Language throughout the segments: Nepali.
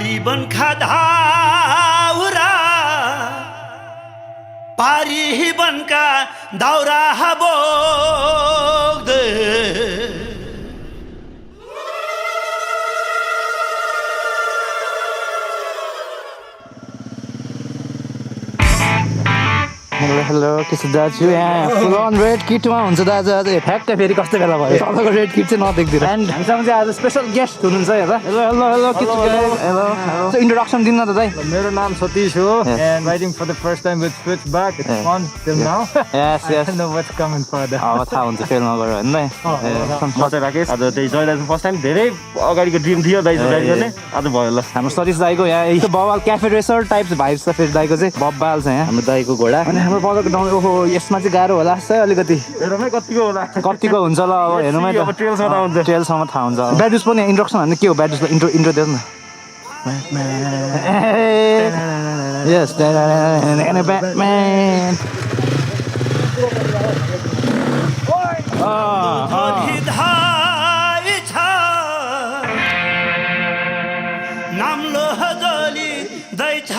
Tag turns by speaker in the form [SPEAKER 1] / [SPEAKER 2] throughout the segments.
[SPEAKER 1] पारी बनखा धाउरा पारी बनका दाउरा बोग्दै
[SPEAKER 2] हेलो किस दाजु यहाँ फुल अन रेड किटमा हुन्छ दाजु आज ठ्याक्कै फेरि कस्तो बेला भयो तपाईँको रेड किट चाहिँ नदेख्दिनँ एन्ड हामीसँग चाहिँ आज स्पेसल गेस्ट हुनुहुन्छ हेर hello hello hello kiss hello hello introduction दिनु न त दाइ
[SPEAKER 3] मेरो नाम सतीश हो and writing for the first time with Switchback. It's fun till now.
[SPEAKER 2] Yes, yes.
[SPEAKER 3] I don't know what's coming further.
[SPEAKER 2] अब थाहा हुन्छ फेल नगर्यो होइन
[SPEAKER 4] म चाहिँ राकेश आज त्यही जहिले फर्स्ट टाइम धेरै अगाडिको ड्रिम थियो दाइजो राइड गर्ने आज भयो ल
[SPEAKER 2] हाम्रो सतीश दाइको यहाँ बवाल क्याफे रेसर टाइप्स भाइब्स छ फेरि दाइको चाहिँ बब्बाल छ यहाँ हाम्रो दाइको घोडा अनि हाम्रो बजारको ठाउँ ओहो यसमा चाहिँ गाह्रो होला जस्तै अलिकति
[SPEAKER 4] हेरौँ है कतिको होला
[SPEAKER 2] कतिको हुन्छ ल अब हेर्नु है
[SPEAKER 4] अब ट्रेलसम्म आउँछ
[SPEAKER 2] ट्रेलसम्म थाहा हुन्छ ब्याडुस पनि इन्ट्रोडक्सन भन्दा के हो ब्याडुसको इन्ट्रो दिनुहोस् न यस ब्याटम्यान
[SPEAKER 1] नाम्लो हजली दैछ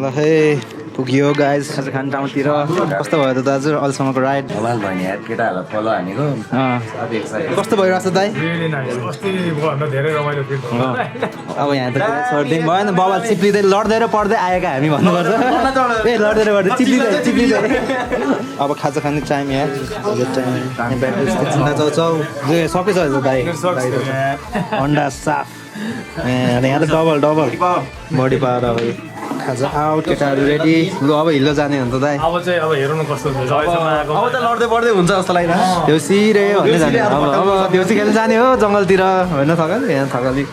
[SPEAKER 2] ल है पुग्यो गाइज खाजा खाने ठाउँतिर कस्तो भयो त दाजु अहिलेसम्मको राइड
[SPEAKER 4] भयो नि यार केटाहरूलाई फलो हानेको
[SPEAKER 2] कस्तो भइरहेको छ दाइ
[SPEAKER 3] धेरै रमाइलो फिल
[SPEAKER 2] अब यहाँ त सर्दिङ भएन बबाल चिप्लिँदै लड्दै र पढ्दै आएका हामी भन्नुपर्छ ए लड्दै र पढ्दै चिप्लिँदै अब खाजा खाने टाइम यहाँ चाउचाउ सबै छ दाइ अन्डा साफ यहाँ त डबल बडी पावर अब खाजा आउट केटाहरू रेडी लु अब हिलो जाने हो त दाइ
[SPEAKER 3] अब चाहिँ अब हेरौँ कस्तो हुन्छ
[SPEAKER 4] अब त लड्दै पढ्दै हुन्छ जस्तो लाग्यो
[SPEAKER 2] देउसी रे भन्ने जाने अब देउसी खेल्न जाने हो जङ्गलतिर होइन थकाली यहाँ Thakali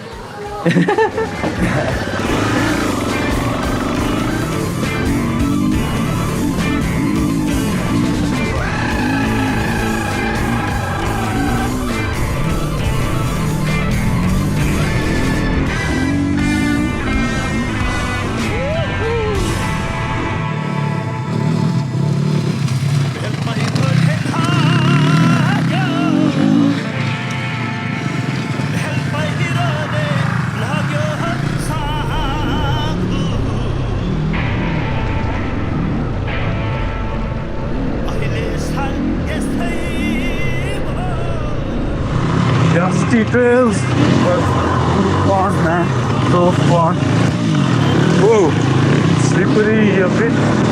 [SPEAKER 3] Dusty trails, but fun, man. So fun. Whoa, slippery a bit.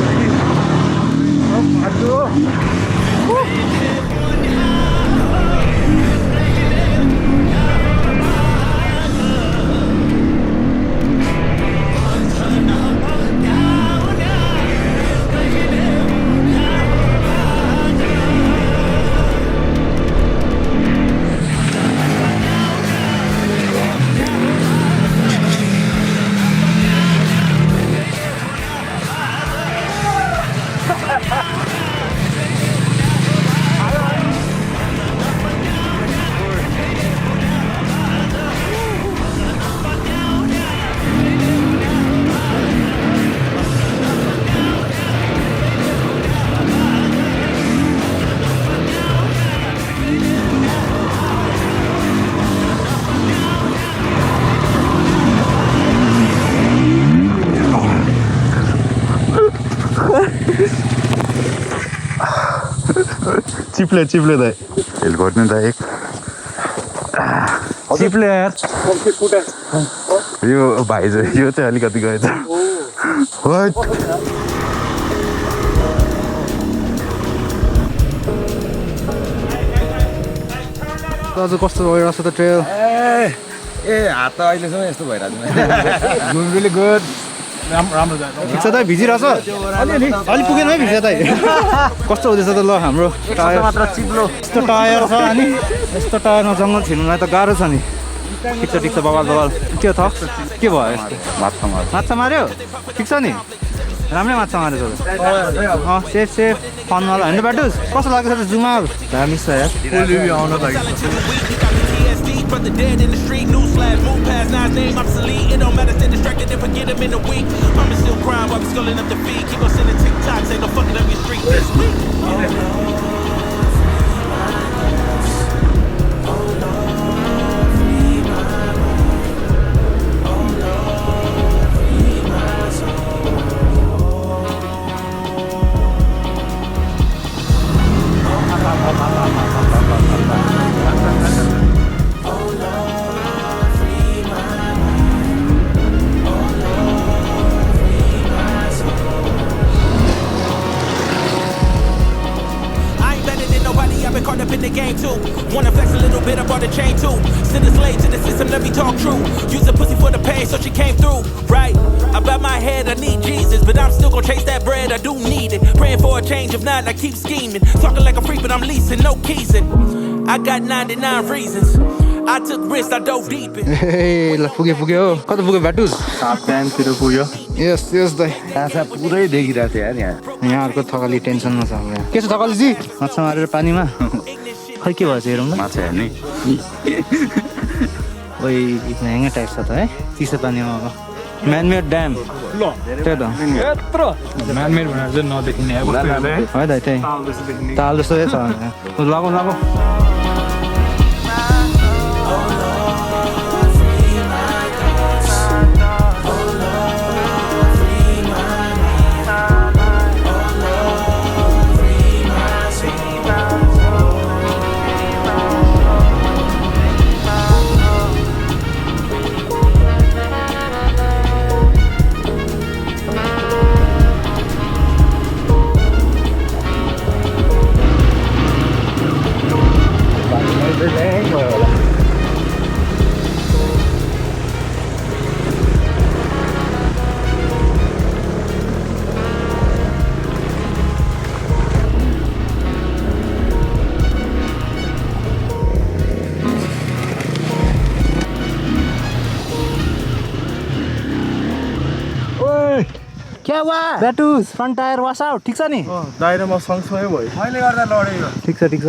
[SPEAKER 5] चिप्ले दाइ हेल गर्नु त एक चिप्ले यार यो भाइ चाहिँ यो चाहिँ अलिकति गएछ
[SPEAKER 2] आज कस्तो भइरहेको छ त ट्रेल
[SPEAKER 3] हात त अहिलेसम्म यस्तो भइरहेको छैन रियली गुड राम्रो
[SPEAKER 2] ठिक छ त भिजिरहेछ अलि पुगेन है भिजा त कस्तो हुँदैछ त ल हाम्रो टायर मात्र चिप्लो यस्तो टायर छ अनि यस्तो टायरमा जङ्गल छिर्नुलाई त गाह्रो छ नि ठिक छ बबाल के थ के भयो माछा मार्यो ठिक छ नि राम्रै माछा मारेछ सेफ फनवाला होइन बाटुस कस्तो लाग्छ त जुमा दामी छ यार
[SPEAKER 6] Brother dead in the street, news flash, move past Nine's name, obsolete. It don't matter, stay distracted and forget him in a week. Mama still crying while we sculling up the feed. Keep on sending TikToks, ain't no fucking up your street this week. Caught up in the game too. Wanna flex a little bit, I brought a chain too. Send a slave to the system, let me talk true. Use a pussy for the pain, so she came through. Right? About my head, I need Jesus, but I'm still gonna chase that bread, I do need it. Praying for a change, if not, I keep scheming. Talking like a freak, but I'm leasing, no keysing. I got 99 reasons. I took risks, I dove deep in.
[SPEAKER 2] Hey, ल पुग्यो कता पुग्यो बाटुस
[SPEAKER 5] टाइमतिर पुग्यो
[SPEAKER 2] यस दाइ
[SPEAKER 5] आशा पुरै देखिरहेको थियो यार
[SPEAKER 2] यहाँहरूको थकाली टेन्सनमा छ हाम्रो के छ थकालीजी माछा मारेर पानीमा खै के भएछ हेरौँ न
[SPEAKER 5] माछा हेर्ने
[SPEAKER 2] ओइ ह्याङ्गे टाइप छ त है चिसो पानीमा म्यानमेड ड्याम ल त्यही त
[SPEAKER 3] यत्रो म्यानमेड भनेर चाहिँ नदेखिने
[SPEAKER 2] है दाइ त्यही ताल जस्तो छ लगाऊ क्या वा ब्याटुस फ्रन्ट टायर वास आउट ठिक छ नि
[SPEAKER 5] दाइरेमा सँगसँगै भयो मैले गर्दा लडेको
[SPEAKER 2] ठिक छ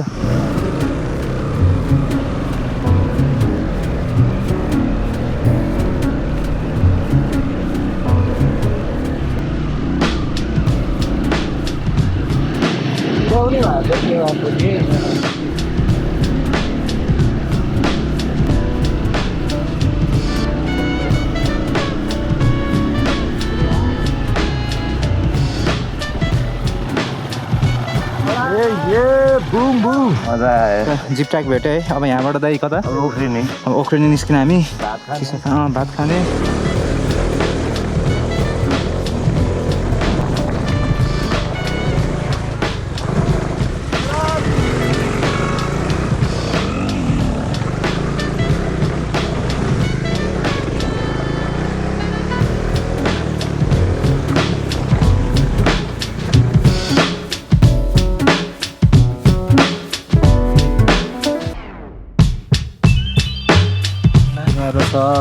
[SPEAKER 5] मजा आयो
[SPEAKER 2] जिप ट्र्याक भेट्यो है अब यहाँबाट दाइ कता ओख्रिने निस्किन हामी भात खाने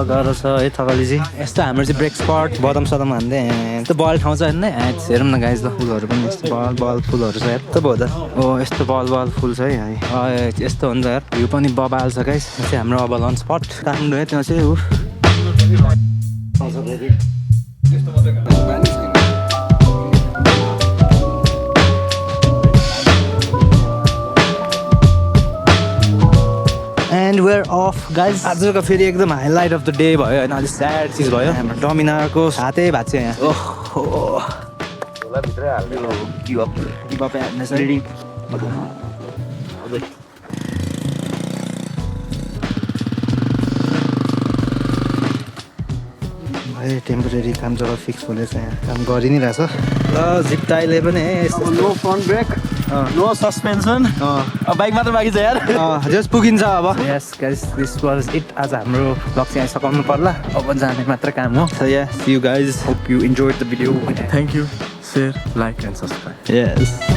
[SPEAKER 2] गाह्रो छ है थकालीजी यस्तो हाम्रो चाहिँ ब्रेक स्पट बदम सदम हान्दै यस्तो बल ठाउँ छ होइन हेरौँ न गाइज ल फुलहरू पनि यस्तो बल फुलहरू छ यस्तो भयो त यस्तो बल फुल छ है यस्तो हो नि त यार भ्यू पनि बबाल छ गाइज यो चाहिँ हाम्रो अब लन्च स्पट काठमाडौँ है त्यहाँ चाहिँ एन्ड वेयर अफ गाइज आजको फेरि एकदम हाइलाइट अफ द डे भयो होइन अलिक स्याड चिज भयो हाम्रो डमिनारको हातै भएको छ यहाँ टेम्पोरेरी काम जब फिक्स हुँदैछ यहाँ काम गरि नै रहेछ ल जिप त अहिले पनि
[SPEAKER 5] no front brake no suspension bike मात्र बाँकी छ यार
[SPEAKER 2] जस्ट पुगिन्छ अब yes guys this was it आज हाम्रो ब्लग चाहिँ सकाउनु पर्ला अब जाने मात्र काम हो so yeah see you guys hope you enjoyed the video
[SPEAKER 5] thank you share like and subscribe
[SPEAKER 2] yes